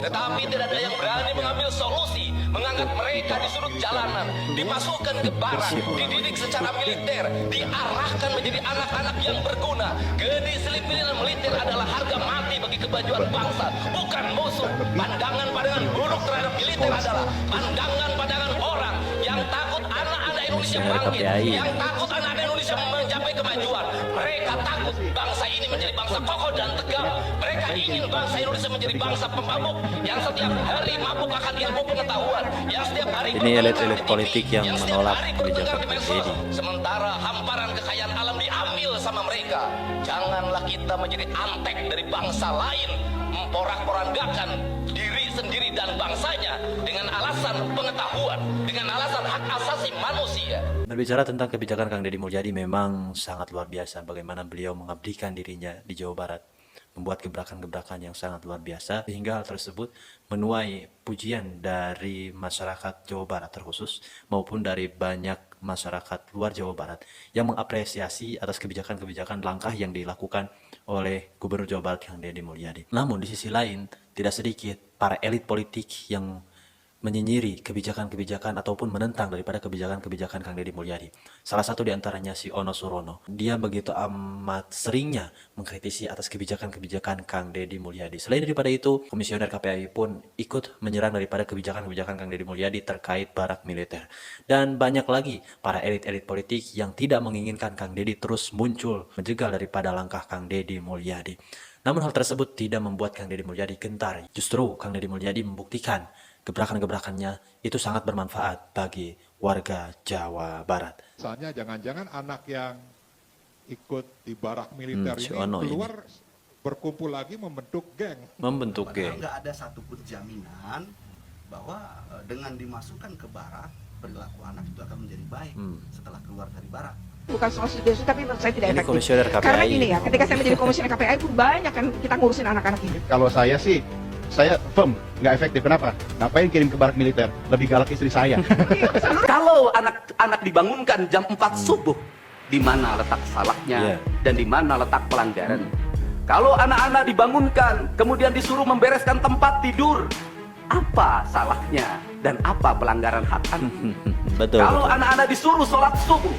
Tetapi tidak ada yang berani mengambil solusi, mengangkat mereka di sudut jalanan, dimasukkan ke barak, dididik secara militer, diarahkan menjadi anak-anak yang berguna. Kedisiplinan militer adalah harga mati bagi kemajuan bangsa, bukan musuh. Pandangan-pandangan buruk terhadap militer adalah pandangan-pandangan orang yang takut anak-anak Indonesia bangkit, yang takut anak-anak Indonesia mencapai kemajuan. Mereka takut bangsa ini menjadi bangsa kokoh dan tegap. Mereka ingin bangsa Indonesia menjadi bangsa pemabuk yang setiap hari mabuk akan ilmu pengetahuan, yang setiap hari ini elit-elit politik yang menolak kebijakan Kang Deddy. Sementara hamparan kekayaan alam diambil sama mereka. Janganlah kita menjadi antek dari bangsa lain, memporak-porandakan diri sendiri dan bangsanya dengan alasan pengetahuan, dengan alasan hak asasi manusia. Berbicara tentang kebijakan Kang Deddy Mulyadi memang sangat luar biasa bagaimana beliau mengabdikan dirinya di Jawa Barat, membuat gebrakan-gebrakan yang sangat luar biasa sehingga hal tersebut menuai pujian dari masyarakat Jawa Barat terkhusus maupun dari banyak masyarakat luar Jawa Barat yang mengapresiasi atas kebijakan-kebijakan langkah yang dilakukan oleh Gubernur Jawa Barat Kang Deddy Mulyadi. Namun di sisi lain tidak sedikit para elit politik yang menyinyiri kebijakan-kebijakan ataupun menentang daripada kebijakan-kebijakan Kang Deddy Mulyadi. Salah satu diantaranya si Ono Surono. Dia begitu amat seringnya mengkritisi atas kebijakan-kebijakan Kang Deddy Mulyadi. Selain daripada itu, komisioner KPAI pun ikut menyerang daripada kebijakan-kebijakan Kang Deddy Mulyadi terkait barak militer. Dan banyak lagi para elit-elit politik yang tidak menginginkan Kang Deddy terus muncul menjegal daripada langkah Kang Deddy Mulyadi. Namun hal tersebut tidak membuat Kang Deddy Mulyadi gentar. Justru Kang Deddy Mulyadi membuktikan gebrakan-gebrakannya itu sangat bermanfaat bagi warga Jawa Barat. Misalnya jangan-jangan anak yang ikut di barak militer ini Ono keluar berkumpul lagi membentuk geng. Membentuk geng. Nggak ada satupun jaminan bahwa dengan dimasukkan ke barak perilaku anak itu akan menjadi baik setelah keluar dari barak. Bukan soal sugesti, tapi menurut saya tidak Ini efektif. komisioner KPAI. Karena gini ya, ketika saya menjadi komisioner KPAI itu banyak kan kita ngurusin anak-anak ini. Kalau saya firm, nggak efektif. Kenapa? Ngapain kirim ke barak militer? Lebih galak istri saya. Kalau anak-anak dibangunkan jam 4 subuh, di mana letak salahnya dan di mana letak pelanggaran? Kalau anak-anak dibangunkan, kemudian disuruh membereskan tempat tidur, apa salahnya dan apa pelanggaran hak anak? Betul. Kalau anak-anak disuruh sholat subuh,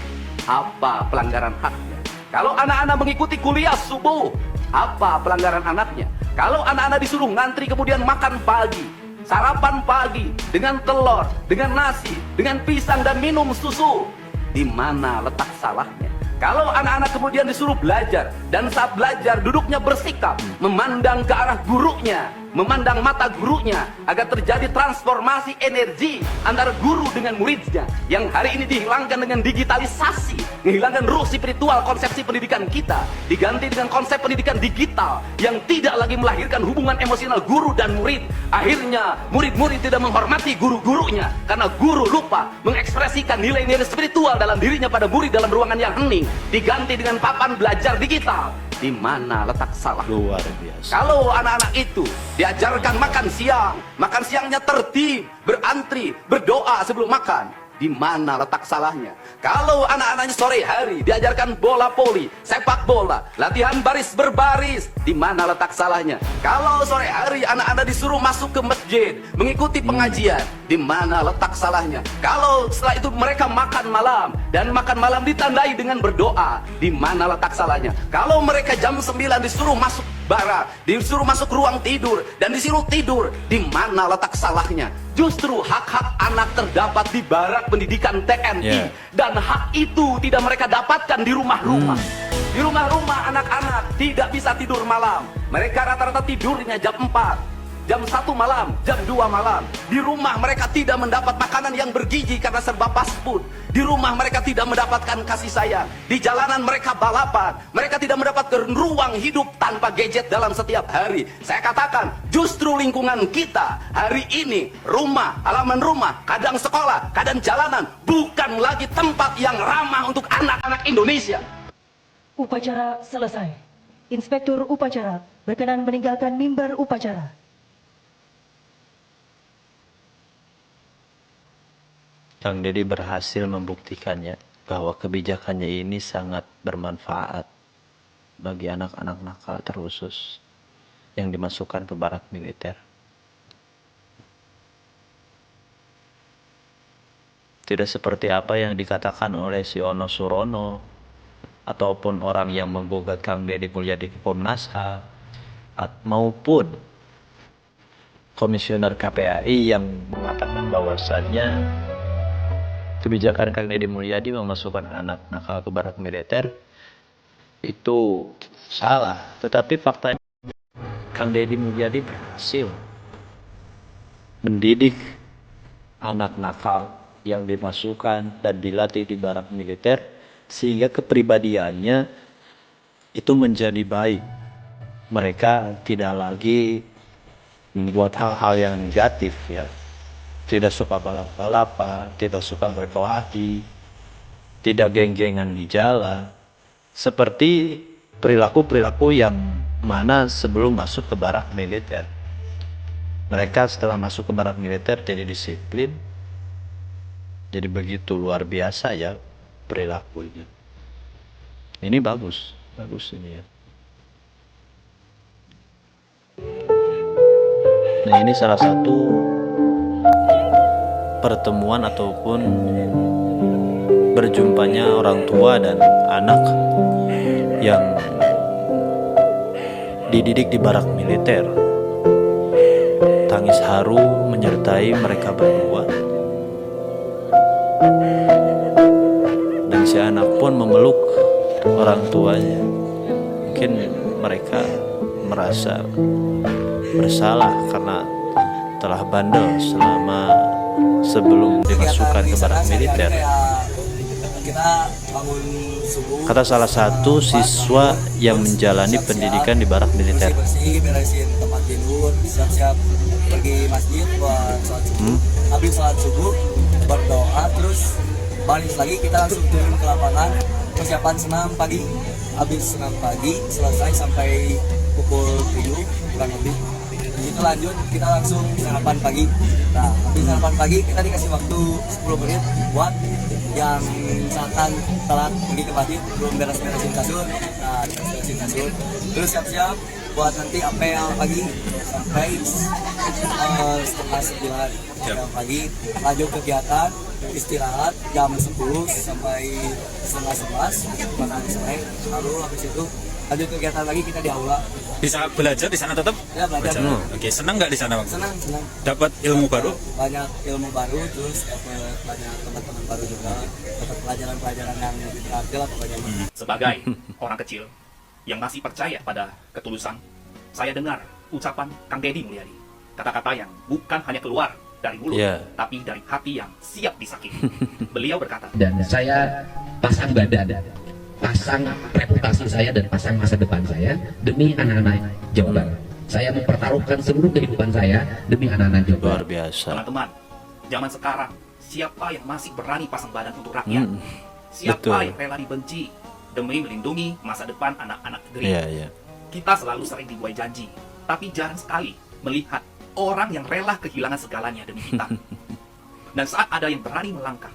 apa pelanggaran haknya? Kalau anak-anak mengikuti kuliah subuh, apa pelanggaran anaknya? Kalau anak-anak disuruh ngantri kemudian makan pagi, sarapan pagi dengan telur, dengan nasi, dengan pisang dan minum susu, di mana letak salahnya? Kalau anak-anak kemudian disuruh belajar dan saat belajar duduknya bersikap memandang ke arah gurunya, memandang mata gurunya agar terjadi transformasi energi antara guru dengan muridnya yang hari ini dihilangkan dengan digitalisasi, menghilangkan ruh spiritual konsepsi pendidikan kita, diganti dengan konsep pendidikan digital yang tidak lagi melahirkan hubungan emosional guru dan murid. Akhirnya murid-murid tidak menghormati guru-gurunya karena guru lupa mengekspresikan nilai-nilai spiritual dalam dirinya pada murid dalam ruangan yang hening, diganti dengan papan belajar digital. Di mana letak salah? Luar biasa. Kalau anak-anak itu diajarkan makan siang, makan siangnya tertib, berantri, berdoa sebelum makan, di mana letak salahnya? Kalau anak-anaknya sore hari diajarkan bola voli, sepak bola, latihan baris berbaris, di mana letak salahnya? Kalau sore hari anak-anak disuruh masuk ke masjid, mengikuti pengajian, di mana letak salahnya? Kalau setelah itu mereka makan malam dan makan malam ditandai dengan berdoa, di mana letak salahnya? Kalau mereka jam 9 disuruh masuk barak, disuruh masuk ruang tidur dan disuruh tidur, di mana letak salahnya? Justru hak-hak anak terdapat di barak pendidikan TNI dan hak itu tidak mereka dapatkan di rumah-rumah. Di rumah-rumah anak-anak tidak bisa tidur malam. Mereka rata-rata tidurnya jam 4, jam 1 malam, jam 2 malam. Di rumah mereka tidak mendapat makanan yang bergizi karena serba fast food. Di rumah mereka tidak mendapatkan kasih sayang. Di jalanan mereka balapan. Mereka tidak mendapatkan ruang hidup tanpa gadget dalam setiap hari. Saya katakan, justru lingkungan kita hari ini, rumah, halaman rumah, kadang sekolah, kadang jalanan, bukan lagi tempat yang ramah untuk anak-anak Indonesia. Upacara selesai. Inspektur upacara berkenan meninggalkan mimbar upacara. Kang Deddy berhasil membuktikannya bahwa kebijakannya ini sangat bermanfaat bagi anak-anak nakal terkhusus yang dimasukkan ke barak militer. Tidak seperti apa yang dikatakan oleh si Ono Surono ataupun orang yang menggugat Kang Deddy Mulyadi ke Komnas HAM maupun Komisioner KPAI yang mengatakan bahwasannya kebijakan Kang Deddy Mulyadi memasukkan anak nakal ke barak militer itu salah. Tetapi faktanya Kang Deddy Mulyadi berhasil mendidik anak nakal yang dimasukkan dan dilatih di barak militer sehingga kepribadiannya itu menjadi baik. Mereka tidak lagi membuat hal-hal yang negatif ya. Tidak suka balap-balapan, tidak suka berkelahi, tidak geng-gengan di jalan. Seperti perilaku-perilaku yang mana sebelum masuk ke barak militer. Mereka setelah masuk ke barak militer jadi disiplin. Jadi begitu luar biasa ya perilakunya. Ini bagus ini ya. Nah, ini salah satu pertemuan ataupun berjumpanya orang tua dan anak yang dididik di barak militer. Tangis haru menyertai mereka berdua. Dan si anak pun memeluk orang tuanya. Mungkin mereka merasa bersalah karena telah bandel sebelum dimasukkan ke barak militer. Kata salah satu siswa yang menjalani pendidikan di barak militer. Beresin tempat tidur, siap-siap pergi masjid buat sholat subuh. Habis sholat subuh berdoa, terus balik lagi kita langsung turun ke lapangan persiapan senam pagi. Habis senam pagi selesai sampai pukul 7 kurang lebih. Begitu lanjut kita langsung sarapan pagi. Nah, habis sarapan pagi kita dikasih waktu 10 menit buat yang misalkan telat pergi ke masjid belum beres-beresin kasur. Nah, beresin kasur. Terus siap-siap buat nanti apel pagi sampai setengah 9 apel pagi, lanjut kegiatan istirahat jam 10 sampai setengah 11 makan sore, lalu habis itu lanjut kegiatan lagi kita di aula. Bisa belajar di sana tetap? Ya, belajar. Oke, senang nggak di sana, Bang? Senang. Dapat ilmu baru? Banyak ilmu baru, terus dapat banyak teman-teman baru juga, dapat pelajaran-pelajaran yang berarti lah pokoknya. Sebagai orang kecil yang masih percaya pada ketulusan, saya dengar ucapan Kang Deddy Mulyadi. Kata-kata yang bukan hanya keluar dari mulut, tapi dari hati yang siap disakiti. Beliau berkata, dan saya pasang badan, pasang reputasi saya dan pasang masa depan saya demi anak-anak Jawa Barat. Saya mempertaruhkan seluruh kehidupan saya demi anak-anak Jawa Barat. Luar biasa. Teman-teman, zaman sekarang siapa yang masih berani pasang badan untuk rakyat? Siapa yang rela dibenci demi melindungi masa depan anak-anak negeri? Kita selalu sering dibuai janji, tapi jarang sekali melihat orang yang rela kehilangan segalanya demi kita. Dan saat ada yang berani melangkah,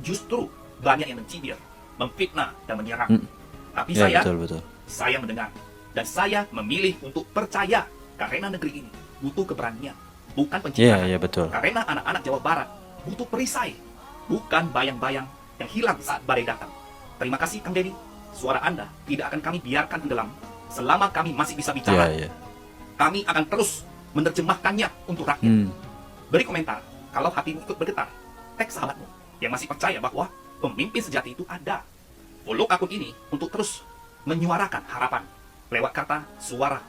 justru banyak yang mencibir, memfitnah dan menyerang. Tapi saya mendengar dan saya memilih untuk percaya karena negeri ini butuh keberanian, bukan pencitraan. Karena anak-anak Jawa Barat butuh perisai, bukan bayang-bayang yang hilang saat badai datang. Terima kasih Kang Deddy, suara Anda tidak akan kami biarkan tenggelam selama kami masih bisa bicara. Kami akan terus menerjemahkannya untuk rakyat. Beri komentar kalau hatimu ikut bergetar. Tag sahabatmu yang masih percaya bahwa pemimpin sejati itu ada. Follow akun ini untuk terus menyuarakan harapan lewat kata, suara,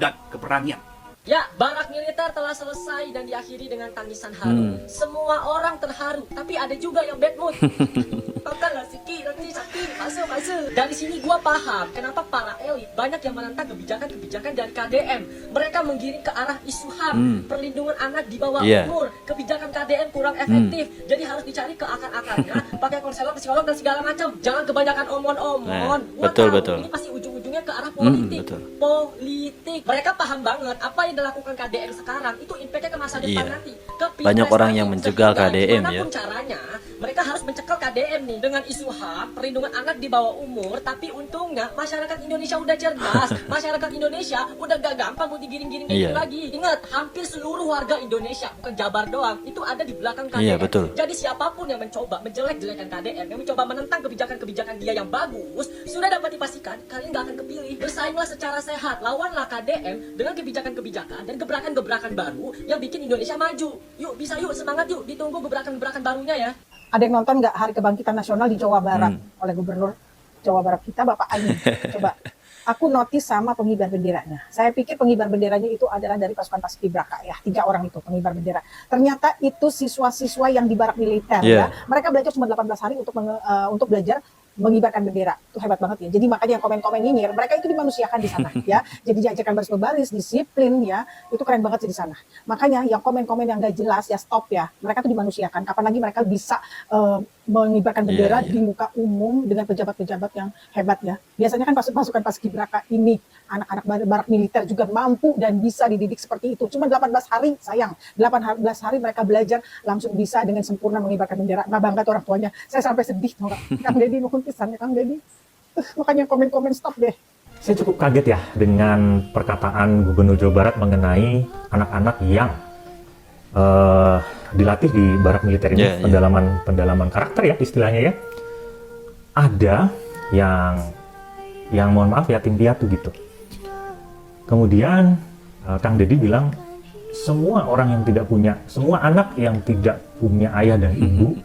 dan keberanian. Ya, barak militer telah selesai dan diakhiri dengan tangisan haru. Semua orang terharu, tapi ada juga yang bad mood. Makanlah Siki, nanti Saki, masuk. Dari sini gua paham kenapa para elit banyak yang menentang kebijakan-kebijakan dari KDM. Mereka menggiring ke arah isu HAM, perlindungan anak di bawah umur. Kebijakan KDM kurang efektif, jadi harus dicari ke akar-akarnya, pakai konselor, psikolog, dan segala macam. Jangan kebanyakan omon-omon. Betul. Ini pasti ujung-ujungnya ke arah politik. Mereka paham banget apa yang dilakukan KDM sekarang itu impactnya ke masa depan nanti. Ke banyak orang yang menjegal KDM ya. Caranya, mereka harus mencekal KDM nih dengan isu HAM, perlindungan anak di bawah umur, tapi untungnya masyarakat Indonesia udah cerdas. Masyarakat Indonesia udah gak gampang mau digiring-giring kayak gitu lagi. Ingat, hampir seluruh warga Indonesia, bukan Jabar doang, itu ada di belakang KDM. Iya, betul. Jadi siapapun yang mencoba menjelek-jelekan KDM, yang mencoba menentang kebijakan-kebijakan dia yang bagus, sudah dapat dipastikan kalian gak akan kepilih. Bersainglah secara sehat, lawanlah KDM dengan kebijakan-kebijakan dan gebrakan-gebrakan baru yang bikin Indonesia maju. Yuk, bisa yuk, semangat yuk, ditunggu gebrakan-gebrakan barunya ya. Ada yang nonton nggak Hari Kebangkitan Nasional di Jawa Barat oleh Gubernur Jawa Barat kita, Bapak Amin? Coba, aku notice sama pengibar benderanya. Saya pikir pengibar benderanya itu adalah dari pasukan Paskibraka ya, 3 orang itu pengibar bendera. Ternyata itu siswa-siswa yang di barak militer ya. Mereka belajar cuma 18 hari untuk belajar mengibarkan bendera. Itu hebat banget ya. Jadi makanya yang komen-komen nyinyir, mereka itu dimanusiakan di sana ya. Jadi diajarkan baris-baris, disiplin ya. Itu keren banget sih di sana. Makanya yang komen-komen yang gak jelas ya stop ya. Mereka tuh dimanusiakan. Kapan lagi mereka bisa mengibarkan bendera di muka umum dengan pejabat-pejabat yang hebat ya. Biasanya kan pasukan Paskibraka ini anak-anak barak militer juga mampu dan bisa dididik seperti itu. Cuma 18 hari, sayang. 18 hari mereka belajar langsung bisa dengan sempurna mengibarkan bendera. Nah, bangga tuh orang tuanya. Saya sampai sedih tuh, Kang Deddy mohon pisannya Kang Deddy. Makanya komen-komen stop deh. Saya cukup kaget ya dengan perkataan Gubernur Jawa Barat mengenai anak-anak yang dilatih di barak militer ini, pendalaman karakter ya istilahnya ya. Ada yang mohon maaf yatim piatu gitu. Kemudian Kang Deddy bilang semua orang yang tidak punya, semua anak yang tidak punya ayah dan ibu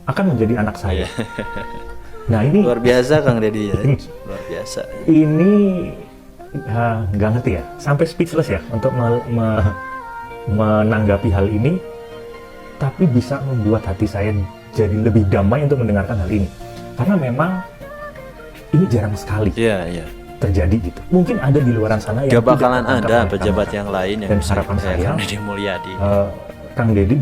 akan menjadi anak saya. Nah ini luar biasa Kang Deddy ya. Luar biasa. Ini nggak ngerti ya, sampai speechless ya untuk menanggapi hal ini, tapi bisa membuat hati saya jadi lebih damai untuk mendengarkan hal ini, karena memang ini jarang sekali terjadi gitu. Mungkin ada di luar sana yang gak bakalan ada pejabat yang lain yang dan harapan saya Kang Deddy Mulyadi. Kang Deddy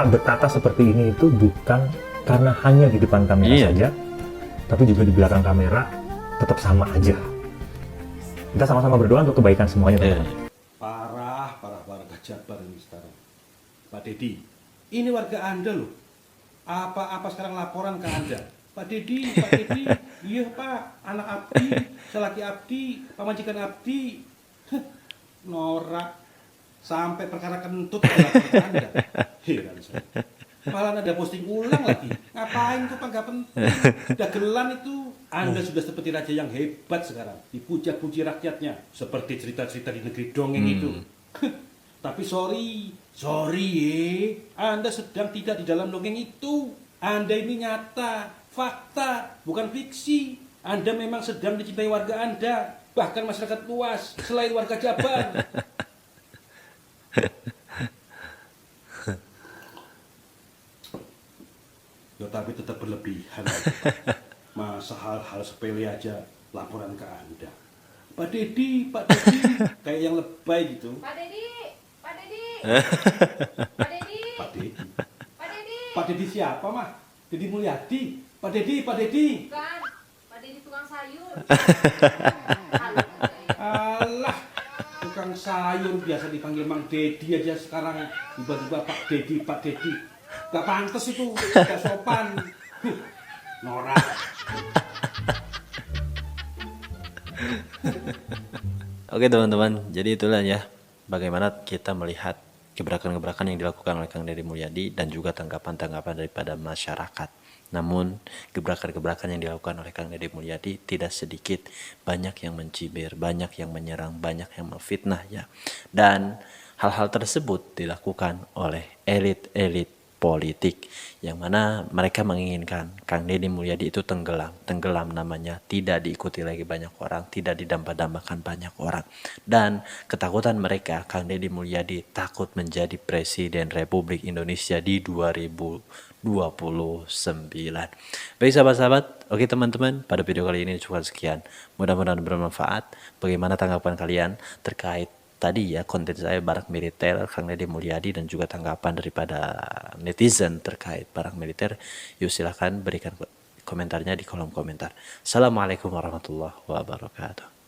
berkata seperti ini itu bukan karena hanya di depan kamera saja, tapi juga di belakang kamera tetap sama aja. Kita sama-sama berdoa untuk kebaikan semuanya, teman-teman. Parah warga Jabar ini sekarang. Pak Deddy, ini warga Anda loh. Apa sekarang laporan ke Anda? Pak Deddy, iya Pak, anak Abdi, selaki Abdi, pamajikan Abdi. Norak, sampai perkara kentut ke Anda. Heran saya. Malah ada posting ulang lagi. Ngapain tuh Pak, gak penting. Dagelan itu, Anda sudah seperti raja yang hebat sekarang. Dipuja-puji rakyatnya. Seperti cerita-cerita di negeri dongeng itu. Tapi sorry Anda sedang tidak di dalam dongeng itu. Anda ini nyata, fakta, bukan fiksi. Anda memang sedang dicintai warga Anda, bahkan masyarakat luas, selain warga Jabar. Ya tapi tetap berlebihan. Masa hal-hal sepele aja laporan ke Anda. Pak Deddy, kayak yang lebay gitu. Pak Deddy. Pak Deddy siapa mah? Deddy Mulyadi. Pak Deddy. Bukan, Pak Deddy tukang sayur. Alah, tukang sayur biasa dipanggil Mang Deddy aja, sekarang tiba-tiba Pak Deddy. Gak pantas itu, gak sopan. Norak. Oke teman-teman, jadi itulah ya bagaimana kita melihat gebrakan-gebrakan yang dilakukan oleh Kang Deddy Mulyadi dan juga tanggapan-tanggapan daripada masyarakat. Namun gebrakan-gebrakan yang dilakukan oleh Kang Deddy Mulyadi tidak sedikit banyak yang mencibir, banyak yang menyerang, banyak yang memfitnah ya. Dan hal-hal tersebut dilakukan oleh elit-elit politik yang mana mereka menginginkan Kang Deddy Mulyadi itu tenggelam namanya, tidak diikuti lagi banyak orang, tidak didamba-dambakan banyak orang, dan ketakutan mereka Kang Deddy Mulyadi takut menjadi Presiden Republik Indonesia di 2029. Baik sahabat-sahabat, oke teman-teman, pada video kali ini cuma sekian, mudah-mudahan bermanfaat. Bagaimana tanggapan kalian terkait tadi ya konten saya barak militer Kang Deddy Mulyadi dan juga tanggapan daripada netizen terkait barak militer? Yuk silahkan berikan komentarnya di kolom komentar. Assalamualaikum warahmatullahi wabarakatuh.